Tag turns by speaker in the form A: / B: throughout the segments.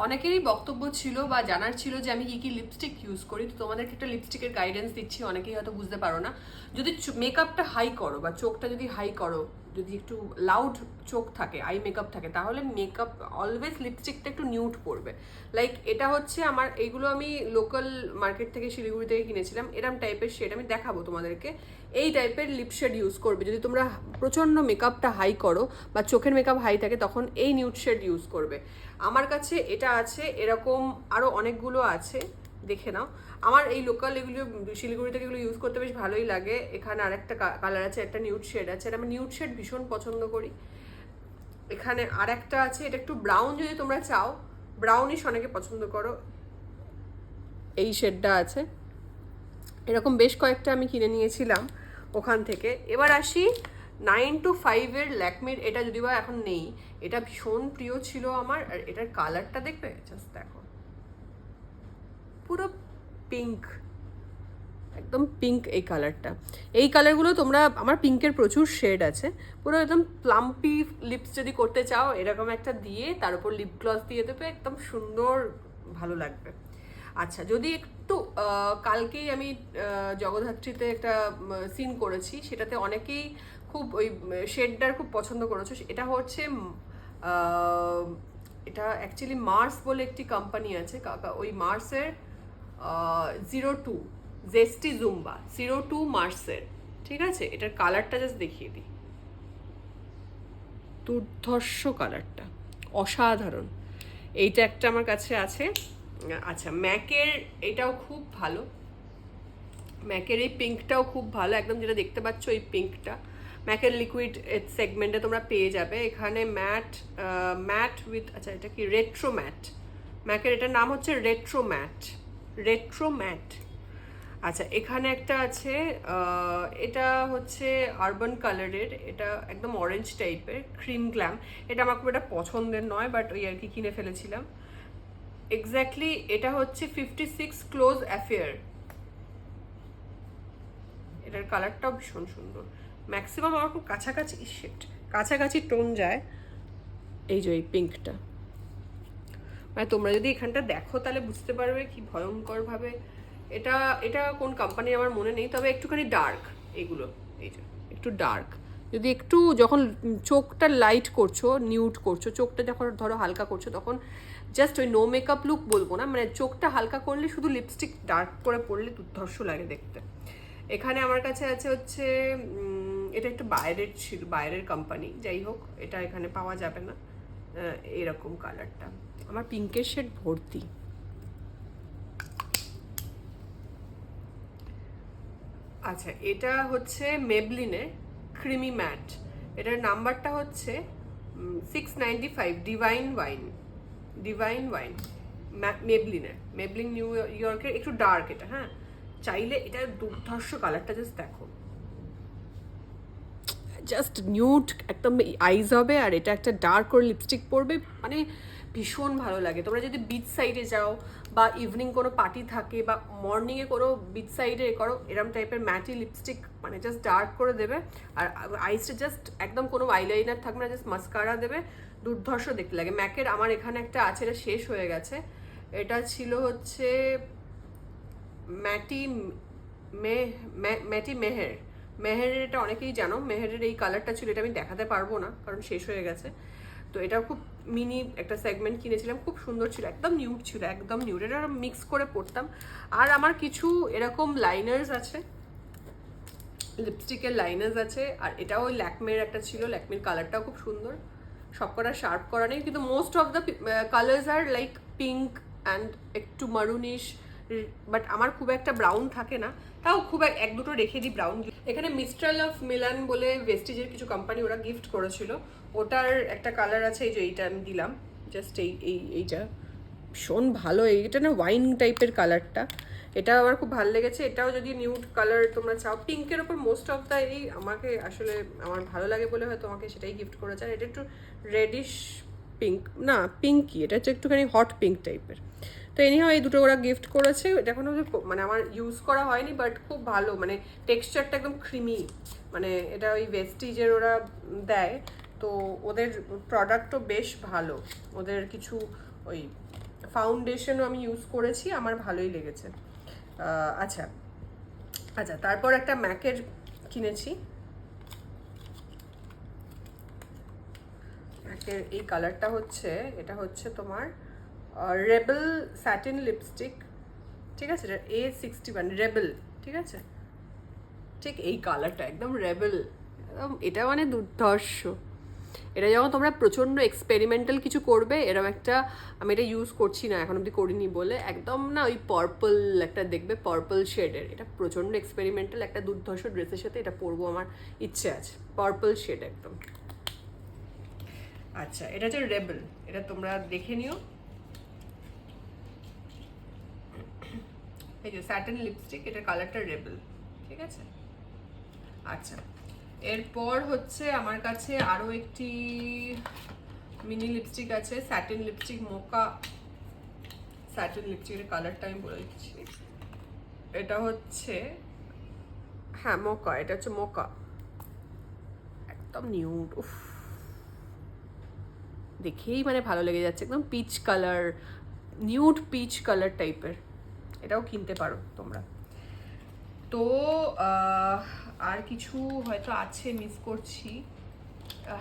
A: অনেকেরই বক্তব্য ছিল বা জানার ছিল যে আমি কি লিপস্টিক ইউজ করি, তো তোমাদেরকে একটা লিপস্টিকের গাইডেন্স দিচ্ছি। অনেকেই হয়তো বুঝতে পারো না। যদি মেকআপটা হাই করো বা চোখটা যদি হাই করো, যদি একটু লাউড চোখ থাকে, আই মেকআপ থাকে, তাহলে মেকআপ অলওয়েজ লিপস্টিকটা একটু নিউড পড়বে। লাইক এটা হচ্ছে আমার, এইগুলো আমি লোকাল মার্কেট থেকে শিলিগুড়ি থেকে কিনেছিলাম। এরম টাইপের শেড আমি দেখাবো তোমাদেরকে। এই টাইপের লিপ শেড ইউজ করবে যদি তোমরা প্রচণ্ড মেকআপটা হাই করো বা চোখের মেকআপ হাই থাকে, তখন এই নিউড শেড ইউজ করবে। আমার কাছে এটা আছে, এরকম আরও অনেকগুলো আছে, দেখে নাও। আমার এই লোকাল এগুলো শিলিগুড়ি থেকে এগুলো ইউজ করতে বেশ ভালোই লাগে। এখানে আরেকটা কালার আছে, একটা নিউড শেড আছে, এটা আমি নিউড শেড ভীষণ পছন্দ করি। এখানে আর একটা আছে, এটা একটু ব্রাউন, যদি তোমরা চাও ব্রাউনিশ অনেকে পছন্দ করো, এই শেডটা আছে। এরকম বেশ কয়েকটা আমি কিনে নিয়েছিলাম ওখান থেকে। এবার আসি 9to5-এর ল্যাকমির, এটা যদি বা এখন নেই, এটা ভীষণ প্রিয় ছিল আমার। আর এটার কালারটা দেখবে, জাস্ট দেখো, পুরো পিঙ্ক, একদম পিঙ্ক এই কালারটা। এই কালারগুলো তোমরা, আমার পিঙ্কের প্রচুর শেড আছে। পুরো একদম প্লাম্পি লিপস যদি করতে চাও, এরকম একটা দিয়ে তার উপর লিপ গ্লস দিয়ে দেবে, একদম সুন্দর, ভালো লাগবে। আচ্ছা, যদি একটু কালকেই আমি জগদ্ধাত্রীতে একটা সিন করেছি, সেটাতে অনেকেই খুব ওই শেডটার খুব পছন্দ করেছো। এটা হচ্ছে এটা অ্যাকচুয়ালি মার্স বলে একটি কোম্পানি আছে, ওই মার্সের 02 জেস্টি জুম্বা 02 মার্সের, ঠিক আছে? এটার কালারটা জাস্ট দেখিয়ে দিই, দুর্ধর্ষ কালারটা, অসাধারণ। এইটা একটা আমার কাছে আছে। আচ্ছা, ম্যাকের এটাও খুব ভালো, ম্যাকের এই পিঙ্কটাও খুব ভালো, একদম যেটা দেখতে পাচ্ছ এই পিঙ্কটা ম্যাকের লিকুইড সেগমেন্টে তোমরা পেয়ে যাবে। এখানে ম্যাট, ম্যাট উইথ, আচ্ছা এটা কি রেট্রো ম্যাট, ম্যাকের এটার নাম হচ্ছে রেট্রো ম্যাট, রেট্রো ম্যাট। আচ্ছা, এখানে একটা আছে, এটা হচ্ছে আরবান কালারের, এটা একদম অরেঞ্জ টাইপের, ক্রিম গ্ল্যাম। এটা আমার খুব একটা পছন্দের নয়, বাট ওই আর কি কিনে ফেলেছিলাম। এক্স্যাক্টলি এটা হচ্ছে 56 ক্লোজ অ্যাফেয়ার, এটার কালারটাও ভীষণ সুন্দর। ম্যাক্সিমাম আমার খুব কাছাকাছি শেড, কাছাকাছি টোন যায়। এই যে এই পিঙ্কটা, মানে তোমরা যদি এখানটা দেখো তাহলে বুঝতে পারবে কি ভয়ঙ্করভাবে এটা, এটা কোন কোম্পানির আমার মনে নেই, তবে একটুখানি ডার্ক এগুলো, এই যে একটু ডার্ক। যদি একটু যখন চোখটা লাইট করছো, নিউড করছো, চোখটা যখন ধরো হালকা করছো, তখন জাস্ট ওই নো মেকআপ লুক বলবো না, মানে চোখটা হালকা করলে শুধু লিপস্টিক ডার্ক করে পড়লে দুর্ধর্ষ লাগে দেখতে। এখানে আমার কাছে আছে হচ্ছে, এটা একটু বাইরের ছিল, বাইরের কোম্পানি, যাই হোক এটা এখানে পাওয়া যাবে না। এরকম কালারটা, আমার পিঙ্কের শেড ভর্তি। আচ্ছা, এটা হচ্ছে মেবলিনের ক্রিমি ম্যাট, এটার নাম্বারটা হচ্ছে 695, ডিভাইন ওয়াইন, ডিভাইন ওয়াইন, মেবলিনের, মেবলিন নিউ ইয়র্কের, একটু ডার্ক এটা। হ্যাঁ, চাইলে এটা দুর্ধর্ষ কালারটা জাস্ট দেখো, জাস্ট নিউড একদম আইজ হবে, আর এটা একটা ডার্ক করে লিপস্টিক পরবে, মানে ভীষণ ভালো লাগে। তোমরা যদি বিচ সাইডে যাও বা ইভিনিং কোনো পার্টি থাকে বা মর্নিংয়ে করো, বিচ সাইডে করো, এরম টাইপের ম্যাটি লিপস্টিক, মানে জাস্ট ডার্ক করে দেবে, আর আইসটা জাস্ট একদম কোনো আইলাইনার থাকবে না, জাস্ট মাস্কারা দেবে, দুর্ধর্ষ দেখতে লাগে। ম্যাকের আমার এখানে একটা আছে, এটা শেষ হয়ে গেছে। এটা ছিল হচ্ছে ম্যাটি ম্যাটি মেহের, মেহেরের, এটা অনেকেই জানো, মেহেরের এই কালারটা ছিল, এটা আমি দেখাতে পারবো না কারণ শেষ হয়ে গেছে। তো এটা খুব মিনি একটা সেগমেন্ট কিনেছিলাম, খুব সুন্দর ছিল, একদম নিউড ছিল, একদম নিউড, এটা মিক্স করে পরতাম। আর আমার কিছু এরকম লাইনার্স আছে, লিপস্টিকের লাইনার্স আছে, আর এটাও ওই ল্যাকমের একটা ছিল, ল্যাকমের কালারটাও খুব সুন্দর। সবকটা শার্প করা নেই, কিন্তু most of the colours are like pink and একটু মারুনিশ, বাট আমার খুব একটা ব্রাউন থাকে না, তাও খুব এক দুটো রেখে দিই ব্রাউন। এখানে মিস্ট্রাল অফ মিলান বলে ভেস্টিজের কিছু কোম্পানি ওরা গিফট করেছিল, ওটার একটা কালার আছে, এই যে এইটা আমি দিলাম, জাস্ট এইটা ভীষণ ভালো, এইটা না ওয়াইন টাইপের কালারটা, এটা আমার খুব ভালো লেগেছে। এটাও যদি নিউড কালার তোমরা চাও, পিঙ্কের ওপর মোস্ট অফ দ্য এই আমাকে আসলে আমার ভালো লাগে বলে হয়তো আমাকে সেটাই গিফট করেছে। আর এটা একটু রেডিশ পিঙ্ক, না পিঙ্কই, এটা হচ্ছে একটুখানি হট পিঙ্ক টাইপের। তো এনিহাও এই দুটো ওরা গিফট করেছে, এটা এখনো মানে আমার ইউজ করা হয়নি, বাট খুব ভালো, মানে টেক্সচারটা একদম ক্রিমি, মানে এটা ওই ভেস্টিজের ওরা দেয়, তো ওদের প্রোডাক্টও বেশ ভালো। ওদের কিছু ওই ফাউন্ডেশনও আমি ইউজ করেছি, আমার ভালোই লেগেছে। আচ্ছা আচ্ছা, তারপর একটা ম্যাকের কিনেছি, ম্যাকের এই কালারটা হচ্ছে, এটা হচ্ছে তোমার রেবেল স্যাটিন লিপস্টিক, ঠিক আছে, এটা A61 রেবেল, ঠিক আছে, ঠিক এই কালারটা একদম রেবেল, একদম এটা মানে দুর্ধর্ষ। এটা যখন তোমরা প্রচণ্ড এক্সপেরিমেন্টাল কিছু করবে, এরকম একটা, আমি এটা ইউজ করছি না এখন অব্দি, করিনি বলে, একদম না ওই পার্পল একটা দেখবে, পার্পল শেডের, এটা প্রচণ্ড এক্সপেরিমেন্টাল, একটা দুর্ধর্ষ ড্রেসের সাথে এটা পরবো, আমার ইচ্ছে আছে, পার্পল শেড একদম। আচ্ছা, এটা হচ্ছে রেবেল, এটা তোমরা দেখে নিও, এই যে স্যাটিন লিপস্টিক, এটার কালারটা রেবেল, ঠিক আছে। আচ্ছা, এরপর হচ্ছে আমার কাছে আরও একটি মিনি লিপস্টিক আছে, স্যাটিন লিপস্টিক, মোকা স্যাটিন লিপস্টিকের কালারটা আমি বলে দিচ্ছি, এটা হচ্ছে, হ্যাঁ মোকা, এটা হচ্ছে মোকা, একদম নিউড, উফ দেখেই মানে ভালো লেগে যাচ্ছে, একদম peach colour, nude peach colour টাইপের, এটাও কিনতে পারো তোমরা। তো আর কিছু হয়তো আছে, মিস করছি,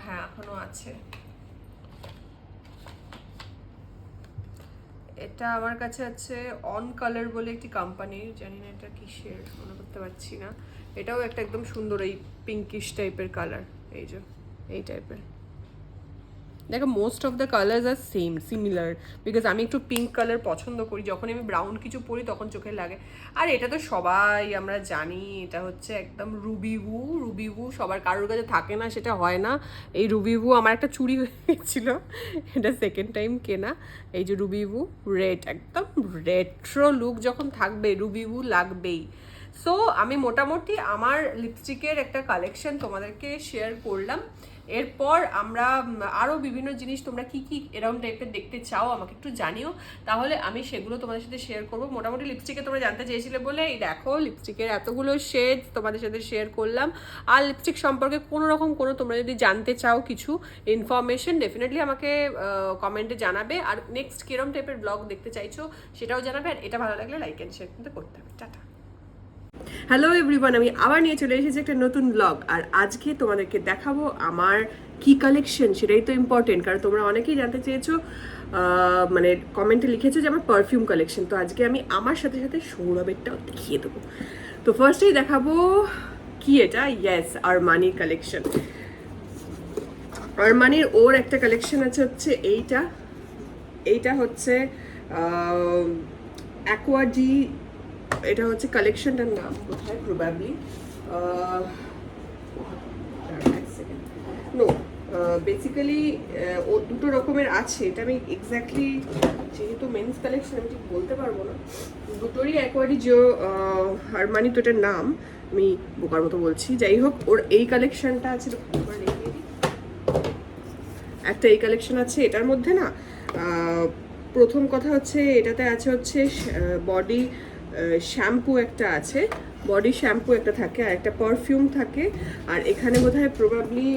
A: হ্যাঁ এখনো আছে, এটা আমার কাছে আছে অন কালার বলে একটি কোম্পানির, জানি না এটা কিসের, মনে করতে পারছি না, এটাও একটা একদম সুন্দর এই পিঙ্কিশ টাইপের কালার, এই যে এই টাইপের, দেখো most of the colours are same, similar, because আমি একটু পিঙ্ক কালার পছন্দ করি, যখন আমি ব্রাউন কিছু পরি তখন চোখে লাগে। আর এটা তো সবাই আমরা জানি, এটা হচ্ছে একদম রুবিভু, রুবিভু সবার কারোর কাছে থাকে না, সেটা হয় না, এই রুবিভু আমার একটা চুরি হয়ে গেছিলো, এটা সেকেন্ড টাইম কেনা, এই যে রুবিভু রেড, একদম রেট্রো লুক যখন থাকবে রুবিভু লাগবেই। সো আমি মোটামুটি আমার লিপস্টিকের একটা কালেকশন তোমাদেরকে শেয়ার করলাম। এরপর আমরা আরও বিভিন্ন জিনিস, তোমরা কি কি এরকম টাইপের দেখতে চাও আমাকে একটু জানিও, তাহলে আমি সেগুলো তোমাদের সাথে শেয়ার করবো। মোটামুটি লিপস্টিকে তোমরা জানতে চেয়েছিলে বলে এই দেখো লিপস্টিকের এতগুলো শেড তোমাদের সাথে শেয়ার করলাম। আর লিপস্টিক সম্পর্কে কোনো রকম কোনো তোমরা যদি জানতে চাও কিছু ইনফরমেশন, ডেফিনেটলি আমাকে কমেন্টে জানাবে। আর নেক্সট কিরম টাইপের ব্লগ দেখতে চাইছো সেটাও জানাবে। আর এটা ভালো লাগলে লাইক অ্যান্ড শেয়ার কিন্তু করতে হবে। টাটা। হ্যালো এভরিওয়ান, আমি আবার নিয়ে চলে এসেছি একটা নতুন ব্লগ। আর আজকে তোমাদেরকে দেখাবো আমার কি কালেকশন, সেটাই তো ইম্পর্টেন্ট, কারণ তোমরা অনেকেই জানতে চেয়েছো, মানে কমেন্টে লিখেছো যে আমার পারফিউম কালেকশন। তো আজকে আমি আমার সাথে সাথে সৌরভেরটাও দেখিয়ে দেবো। তো ফার্স্টেই দেখাবো কি, এটা ইয়েস আরমানির কালেকশন। আরমানির ওর একটা কালেকশন আছে, হচ্ছে এইটা, এইটা হচ্ছে অ্যাকোয়াডি, এটা হচ্ছে কালেকশনটার নাম কোথায়, প্রবাবলি নো, বেসিক্যালি ও দুটো রকমের আছে, এটা আমি এক্স্যাক্টলি, যেহেতু মেন্স কালেকশন আমি ঠিক বলতে পারবো না, দুটোরই অ্যাকোয়ারি যে আরমানি, তো এটার নাম আমি বোকার মতো বলছি, যাই হোক ওর এই কালেকশনটা আছে, একটা এই কালেকশন আছে। এটার মধ্যে না প্রথম কথা হচ্ছে এটাতে আছে হচ্ছে বডি শ্যাম্পু একটা আছে, বডি শ্যাম্পু একটা থাকে, আর একটা পারফিউম থাকে, আর এখানে বোধহয় প্রবাবলি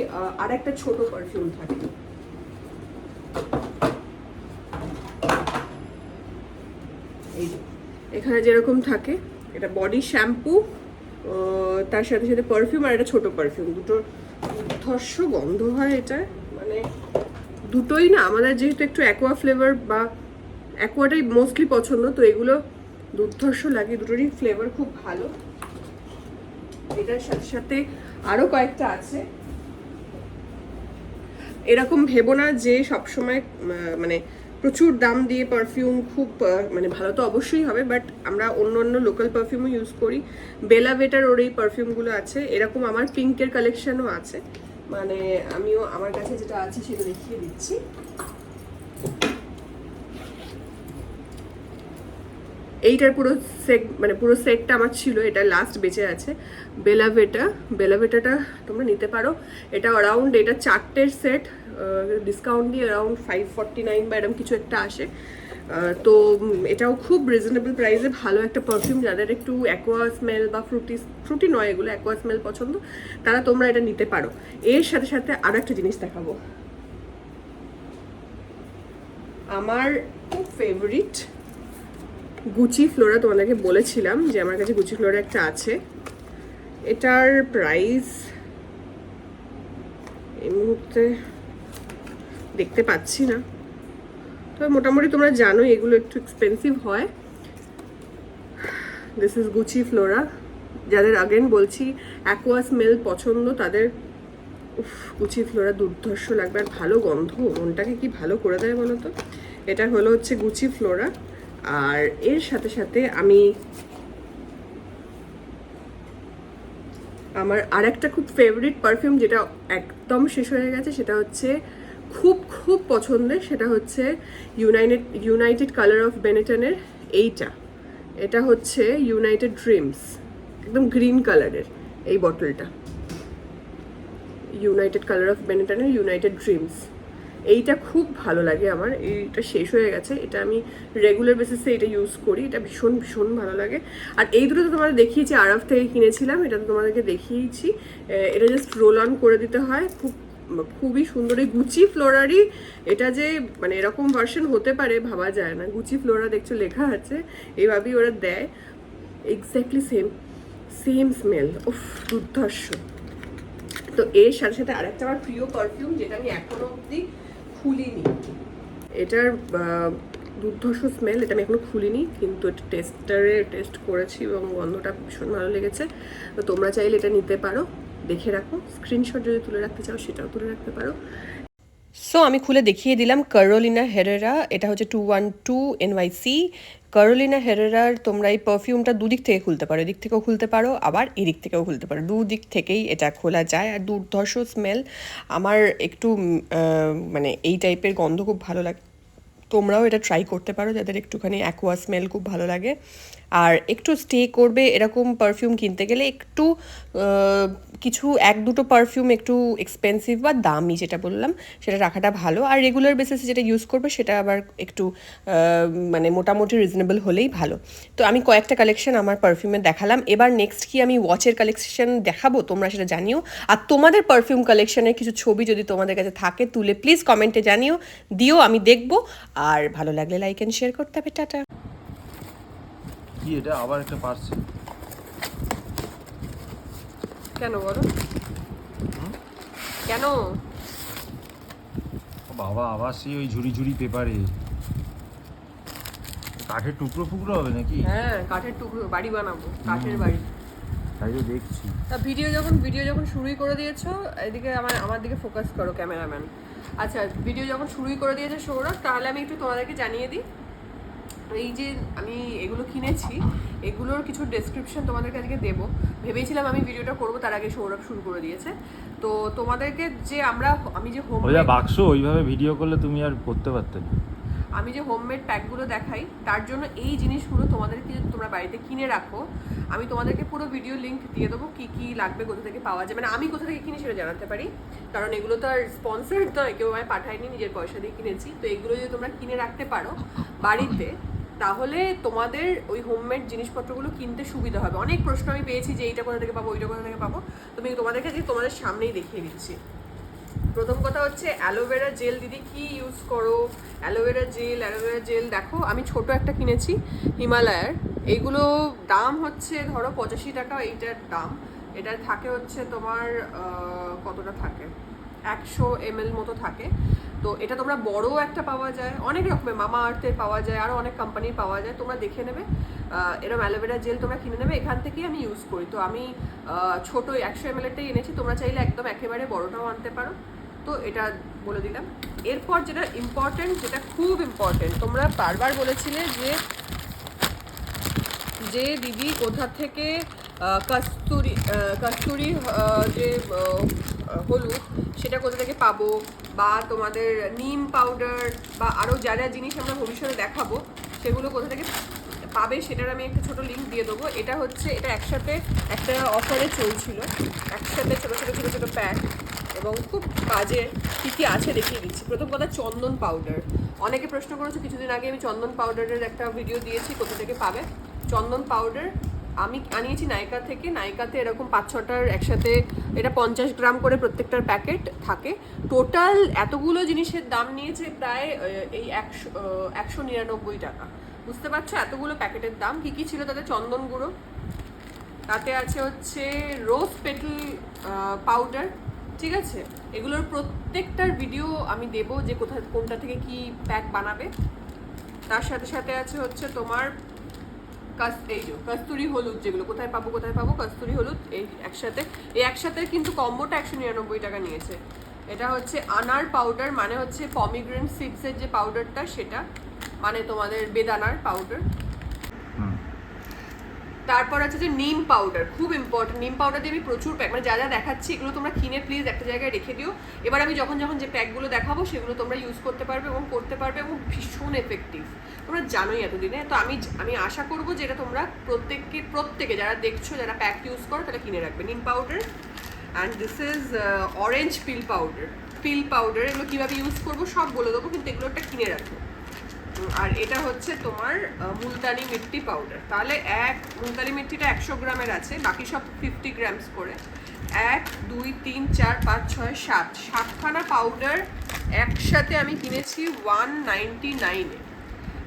A: আর একটা ছোট পারফিউম থাকে। এই এখানে যেরকম থাকে, এটা বডি শ্যাম্পু, তার সাথে সাথে পারফিউম, আর একটা ছোট পারফিউম, দুটোর দুর্ধর্ষ গন্ধ হয় এটা, মানে দুটোই না আমাদের যেহেতু একটু অ্যাকোয়া ফ্লেভার বা অ্যাকোয়াটাই মোস্টলি পছন্দ, তো এগুলো দুর্ধর্ষ লাগে, দুটোরই ফ্লেভার খুব ভালো। এটার সাথে সাথে আরও কয়েকটা আছে। এরকম ভেবো না যে সবসময় মানে প্রচুর দাম দিয়ে পারফিউম খুব মানে ভালো তো অবশ্যই হবে, বাট আমরা অন্য অন্য লোকাল পারফিউমও ইউজ করি। বেলা ভেটার ওর এই পারফিউমগুলো আছে, এরকম আমার পিঙ্কের কালেকশনও আছে, মানে আমিও আমার কাছে যেটা আছে সেটা দেখিয়ে দিচ্ছি। এইটার পুরো সেট, মানে পুরো সেটটা আমার ছিল, এটা লাস্ট বেঁচে আছে। বেলাভেটা, বেলাভেটাটা তোমরা নিতে পারো, এটা অ্যারাউন্ড, এটা চারটের সেট ডিসকাউন্ট দিয়ে অ্যারাউন্ড 549 বা এরকম কিছু একটা আসে। তো এটাও খুব রিজনেবল প্রাইসে ভালো একটা পারফিউম, যাদের একটু অ্যাকোয়া স্মেল বা ফ্রুটি নয় এগুলো, অ্যাকোয়া স্মেল পছন্দ, তারা তোমরা এটা নিতে পারো। এর সাথে সাথে আরও একটা জিনিস দেখাবো, আমার খুব ফেভারিট গুচি ফ্লোরা, তোমাদেরকে বলেছিলাম যে আমার কাছে গুচি ফ্লোরা একটা আছে। এটার প্রাইস এই মুহূর্তে দেখতে পাচ্ছি না, তবে মোটামুটি তোমরা জানো এগুলো একটু এক্সপেন্সিভ হয়। This is Gucci Flora. যাদের আগেন বলছি অ্যাকোয়া স্মেল পছন্দ তাদের গুচি ফ্লোরা দুর্ধর্ষ লাগবে, আর ভালো গন্ধ মনটাকে কি ভালো করে দেয় বলো তো। এটা হলো হচ্ছে গুচি ফ্লোরা। আর এর সাথে সাথে আমি আমার আরেকটা খুব ফেভারিট পারফিউম যেটা একদম শেষ হয়ে গেছে, সেটা হচ্ছে খুব খুব পছন্দের, সেটা হচ্ছে ইউনাইটেড কালার অফ বেনেটনের এইটা। এটা হচ্ছে ইউনাইটেড ড্রিমস, একদম গ্রিন কালারের এই বটলটা, ইউনাইটেড কালার অফ বেনেটনের ইউনাইটেড ড্রিমস। এইটা খুব ভালো লাগে আমার, এইটা শেষ হয়ে গেছে, এটা আমি রেগুলার বেসিসে এটা ইউজ করি, এটা ভীষণ ভীষণ ভালো লাগে। আর এই দুটো তো তোমাদের দেখিয়েছি, আরফ থেকে কিনেছিলাম, এটা তো তোমাদেরকে দেখিয়েছি। এটা জাস্ট রোল অন করে দিতে হয়, খুবই সুন্দর। এই গুচি ফ্লোরারই এটা যে মানে এরকম ভার্সন হতে পারে ভাবা যায় না। গুচি ফ্লোরা দেখছো লেখা আছে, এইভাবেই ওরা দেয়, এক্স্যাক্টলি সেম স্মেল, উফ দুর্ধর্ষ। তো এর সাথে সাথে আরেকটা আমার প্রিয় পারফিউম যেটা আমি এখনো অবধি খুলিনি, এটার দুর্ধর্ষ স্মেল, এটা আমি এখনো খুলিনি, কিন্তু এটা টেস্ট করেছি এবং গন্ধটা ভীষণ ভালো লেগেছে। তো তোমরা চাইলে এটা নিতে পারো, দেখে রাখো, স্ক্রিনশট যদি তুলে রাখতে চাও সেটাও তুলে রাখতে পারো। সো আমি খুলে দেখিয়ে দিলাম ক্যারোলিনা হেরেরা, এটা হচ্ছে 212 NYC। ক্যারোলিনা হেরেরার তোমরা এই পারফিউমটা দুদিক থেকে খুলতে পারো, এদিক থেকেও খুলতে পারো আবার এদিক থেকেও খুলতে পারো, দুদিক থেকেই এটা খোলা যায়। আর দুর্ধর্ষ স্মেল, আমার একটু মানে এই টাইপের গন্ধ খুব ভালো লাগে, তোমরাও এটা ট্রাই করতে পারো যাদের একটুখানি অ্যাকোয়া স্মেল খুব ভালো লাগে। আর একটু স্টে করবে এরকম পারফিউম কিনতে গেলে একটু কিছু এক দুটো পারফিউম একটু এক্সপেন্সিভ বা দামি যেটা বললাম সেটা রাখাটা ভালো। আর রেগুলার বেসিসে যেটা ইউজ করবে সেটা আবার একটু মানে মোটামুটি রিজনেবল হলেই ভালো। তো আমি কয়েকটা কালেকশন আমার পারফিউমের দেখালাম, এবার নেক্সট কি আমি ওয়াচের কালেকশন দেখাবো, তোমরা সেটা জানিও। আর তোমাদের পারফিউম কালেকশনের কিছু ছবি যদি তোমাদের কাছে থাকে তুলে প্লিজ কমেন্টে জানিও, দিও, আমি দেখবো। আর ভালো লাগলে লাইক এন্ড শেয়ার করতে হবে। টাটা।
B: কি এটা আবার একটা পার্সেল?
A: কেন বলো, কেন?
B: বাবা আবার সেই ওই ঝুড়ি ঝুড়ি পেপারে কাঠের টুকরো ফুকরো হবে নাকি?
A: হ্যাঁ কাঠের টুকরো, বাড়ি বানাবো, কাঠের বাড়ি।
B: তাই তো দেখছি।
A: তা ভিডিও যখন শুরুই করে দিয়েছো, এদিকে আমার দিকে ফোকাস করো ক্যামেরাম্যান। আচ্ছা ভিডিও যখন শুরুই করে দিয়েছে সৌরভ, তাহলে আমি একটু তোমাদেরকে জানিয়ে দিই, এই যে আমি এগুলো কিনেছি এগুলোর কিছু ডেসক্রিপশন তোমাদেরকে আজকে দেবো। ভেবেছিলাম আমি ভিডিওটা করবো, তার আগে সৌরভ শুরু করে দিয়েছে। তো তোমাদেরকে যে আমি যে
B: বাক্স ওইভাবে ভিডিও করলে তুমি আর করতে পারতে না।
A: আমি যে হোমমেড প্যাকগুলো দেখাই তার জন্য এই জিনিসগুলো তোমাদেরকে যদি তোমরা বাড়িতে কিনে রাখো, আমি তোমাদেরকে পুরো ভিডিও লিঙ্ক দিয়ে দেবো, কী কী লাগবে, কোথা থেকে পাওয়া যায়, মানে আমি কোথা থেকে কিনি সেটা জানাতে পারি, কারণ এগুলো তো আর স্পন্সার্ড নয়, কেউ আমায় পাঠায়নি, নিজের পয়সা দিয়ে কিনেছি। তো এগুলো যদি তোমরা কিনে রাখতে পারো বাড়িতে, তাহলে তোমাদের ওই হোমমেড জিনিসপত্রগুলো কিনতে সুবিধা হবে। অনেক প্রশ্ন আমি পেয়েছি যে এইটা কোথা থেকে পাবো, ওইটা কোথা থেকে পাবো, তুমি তোমাদেরকে তোমাদের সামনেই দেখিয়ে দিচ্ছি। প্রথম কথা হচ্ছে অ্যালোভেরা জেল। দিদি কি ইউজ করো? অ্যালোভেরা জেল দেখো, আমি ছোট একটা কিনেছি হিমালয়ার, এইগুলো দাম হচ্ছে ধরো 85 টাকা এইটার দাম। এটা থাকে হচ্ছে তোমার কতটা থাকে, 100 ml মতো থাকে। তো এটা তোমরা বড় একটা পাওয়া যায়, অনেক রকমের মামা আর্থের পাওয়া যায়, আরও অনেক কোম্পানির পাওয়া যায়, তোমরা দেখে নেবে। এরকম অ্যালোভেরা জেল তোমরা কিনে নেবে, এখান থেকেই আমি ইউজ করি। তো আমি ছোট 100 ml-টাই এনেছি, তোমরা চাইলে একদম একেবারে বড়টাও আনতে পারো। তো এটা বলে দিলাম। এরপর যেটা ইম্পর্টেন্ট, যেটা খুব ইম্পর্টেন্ট, তোমরা বারবার বলেছিলে যে দিদি কোথা থেকে কস্তুরি যে হলুদ সেটা কোথা থেকে পাবো, বা তোমাদের নিম পাউডার বা আরও যা যা জিনিস আমরা ভবিষ্যতে দেখাবো সেগুলো কোথা থেকে পাবে, সেটার আমি একটা ছোটো লিঙ্ক দিয়ে দেবো। এটা একসাথে একটা অফারে চলছিল, একসাথে ছোটো প্যাক, এবং খুব কাজে কী কী আছে দেখিয়ে দিচ্ছি। প্রথম কথা চন্দন পাউডার, অনেকে প্রশ্ন করেছে, কিছুদিন আগে আমি চন্দন পাউডারের একটা ভিডিও দিয়েছি কোথা থেকে পাবে। চন্দন পাউডার আমি আনিয়েছি নাইকা থেকে। নাইকাতে এরকম 5-6টার একসাথে, এটা 50 গ্রাম করে প্রত্যেকটার প্যাকেট থাকে। টোটাল এতগুলো জিনিসের দাম নিয়েছে প্রায় এই 199 টাকা। বুঝতে পারছো এতগুলো প্যাকেটের দাম। কি কি ছিল তাতে? চন্দন গুঁড়ো, তাতে আছে হচ্ছে রোজ পেটাল পাউডার, ঠিক আছে? এগুলোর প্রত্যেকটার ভিডিও আমি দেবো যে কোথায় কোনটা থেকে কি প্যাক বানাবে। তার সাথে সাথে আছে হচ্ছে তোমার এই যে কস্তুরি হলুদ, যেগুলো কোথায় পাবো কস্তুরি হলুদ এই একসাথে কিন্তু কম্বোটা 199 টাকা নিয়েছে। এটা হচ্ছে আনার পাউডার, মানে হচ্ছে পমিগ্রেনেট সিডসের যে পাউডারটা সেটা, মানে তোমাদের বেদানার পাউডার। তারপর আছে যে নিম পাউডার, খুব ইম্পর্টেন্ট। নিম পাউডার দিয়ে আমি প্রচুর প্যাক, মানে যা যা দেখাচ্ছি এগুলো তোমরা কিনে প্লিজ একটা জায়গায় রেখে দিও। এবার আমি যখন যে প্যাকগুলো দেখাবো সেগুলো তোমরা ইউজ করতে পারবে এবং করতে পারবে, এবং ভীষণ এফেক্টিভ। তোমরা জানোই এতদিনে। তো আমি আশা করবো যে এটা তোমরা প্রত্যেকে যারা দেখছো, যারা প্যাক ইউজ করো তারা কিনে রাখবে। নিম powder and this is orange pin powder. এগুলো কীভাবে ইউজ করবো সব বলে দেবো, কিন্তু এগুলো একটা কিনে রাখবো। আর এটা হচ্ছে তোমার মুলতানি মিট্টি পাউডার। তাহলে মুলতানি মিট্টিটা 100 গ্রামের আছে, বাকি সব 50 গ্রামস করে। 1 2 3 4 5 6 7 7খানা পাউডার একসাথে আমি কিনেছি 199-এ।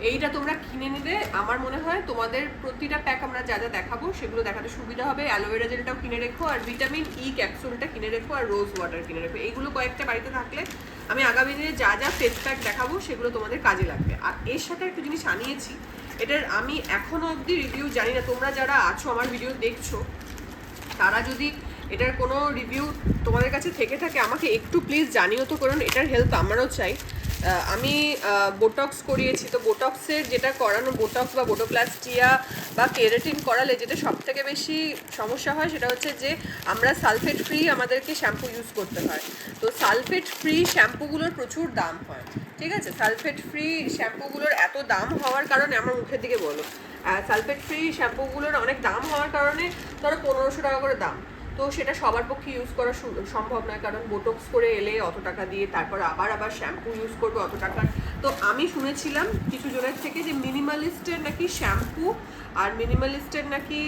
A: এইটা তোমরা কিনে নিলে আমার মনে হয় তোমাদের প্রতিটা প্যাক আমরা যা যা দেখাবো সেগুলো দেখাতে সুবিধা হবে। অ্যালোভেরা জেলটাও কিনে রেখো, আর ভিটামিন ই ক্যাপসুলটা কিনে রেখো, আর রোজ ওয়াটার কিনে রেখো। এইগুলো কয়েকটা বাড়িতে থাকলে আমি আগামী দিনে যা যা ফেস প্যাক দেখাবো সেগুলো তোমাদের কাজে লাগবে। আর এর সাথে একটা জিনিস আনিয়েছি, এটার আমি এখনো অবধি রিভিউ জানি না। তোমরা যারা আছো আমার ভিডিও দেখছো, তারা যদি এটার কোনো রিভিউ তোমাদের কাছে থেকে থাকে আমাকে একটু প্লিজ জানিও তো, কারণ এটার হেল্প আমারও চাই। আমি বোটক্স করিয়েছি, তো বোটক্সের যেটা করানো, বোটক্স বা বোটোপ্লাস্টিয়া বা কেরাটিন করালে যেটা সবথেকে বেশি সমস্যা হয় সেটা হচ্ছে যে আমরা সালফেট ফ্রি আমাদেরকে শ্যাম্পু ইউজ করতে হয়। তো সালফেট ফ্রি শ্যাম্পুগুলোর প্রচুর দাম হয়, ঠিক আছে? সালফেট ফ্রি শ্যাম্পুগুলোর এত দাম হওয়ার কারণে, আমার মুখের দিকে বলো, সালফেট ফ্রি শ্যাম্পুগুলোর অনেক দাম হওয়ার কারণে ধরো 1500 টাকা করে দাম। তো সেটা সবার পক্ষে ইউজ করা সম্ভব নয়, কারণ বোটক্স করে এলে অত টাকা দিয়ে তারপর আবার শ্যাম্পু ইউজ করবে অত টাকার। তো আমি শুনেছিলাম কিছু জনের থেকে যে মিনিমালিস্টের নাকি শ্যাম্পু আর মিনিমালিস্টের নাকি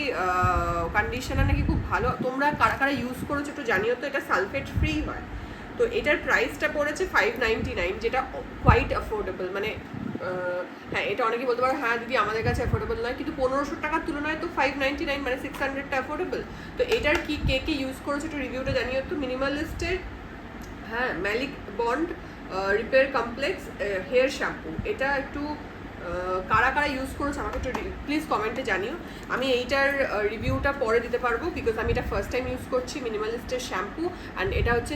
A: কন্ডিশনার নাকি খুব ভালো। তোমরা কারা কারা ইউজ করেছো একটু জানিও তো। এটা সালফেট ফ্রি হয়। তো এটার প্রাইসটা পড়েছে 599, যেটা কোয়াইট অ্যাফোর্ডেবল। মানে হ্যাঁ, এটা অনেকেই বলতে পারো হ্যাঁ দিদি আমাদের কাছে অ্যাফোর্ডেবল নয়, কিন্তু 1500 টাকার তুলনায় তো 599 মানে 600টা অ্যাফোর্ডেবল। তো এটার কে ইউজ করেছে একটু রিভিউটা জানিও তো। মিনিমালিস্টের হ্যাঁ maleic bond repair complex hair shampoo, এটা একটু কারা কারা ইউজ করেছে আমাকে একটু প্লিজ কমেন্টে জানিও। আমি এইটার রিভিউটা পরে দিতে পারবো, বিকজ আমি এটা ফার্স্ট টাইম ইউজ করছি মিনিমালিস্টের শ্যাম্পু। অ্যান্ড এটা হচ্ছে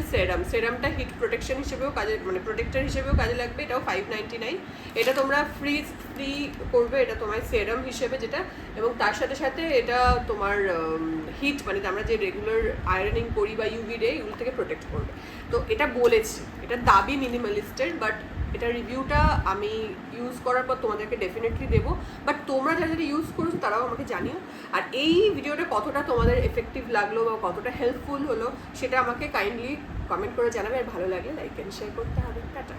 A: সেরামটা হিট প্রোটেকশন হিসেবেও কাজে, মানে প্রোটেক্টর হিসেবেও কাজে লাগবে। এটাও 599। এটা তোমরা ফ্রি করবে, এটা তোমার সেরাম হিসেবে যেটা, এবং তার সাথে সাথে এটা তোমার হিট, মানে আমরা যে রেগুলার আয়রনিং করি বা ইউভি রে এগুলো থেকে প্রোটেক্ট করবে। তো এটা বলেছি, এটা দাবি মিনিমালিস্টের, বাট এটা রিভিউটা আমি ইউজ করার পর তোমাদেরকে ডেফিনেটলি দেবো। বাট তোমরা যারা যারা ইউজ করেছো তারাও আমাকে জানিও। আর এই ভিডিওটা কতটা তোমাদের এফেক্টিভ লাগলো বা কতটা হেল্পফুল হলো সেটা আমাকে কাইন্ডলি কমেন্ট করে জানাবে। আর ভালো লাগলে লাইক অ্যান্ড শেয়ার করতে হবে। টাটা।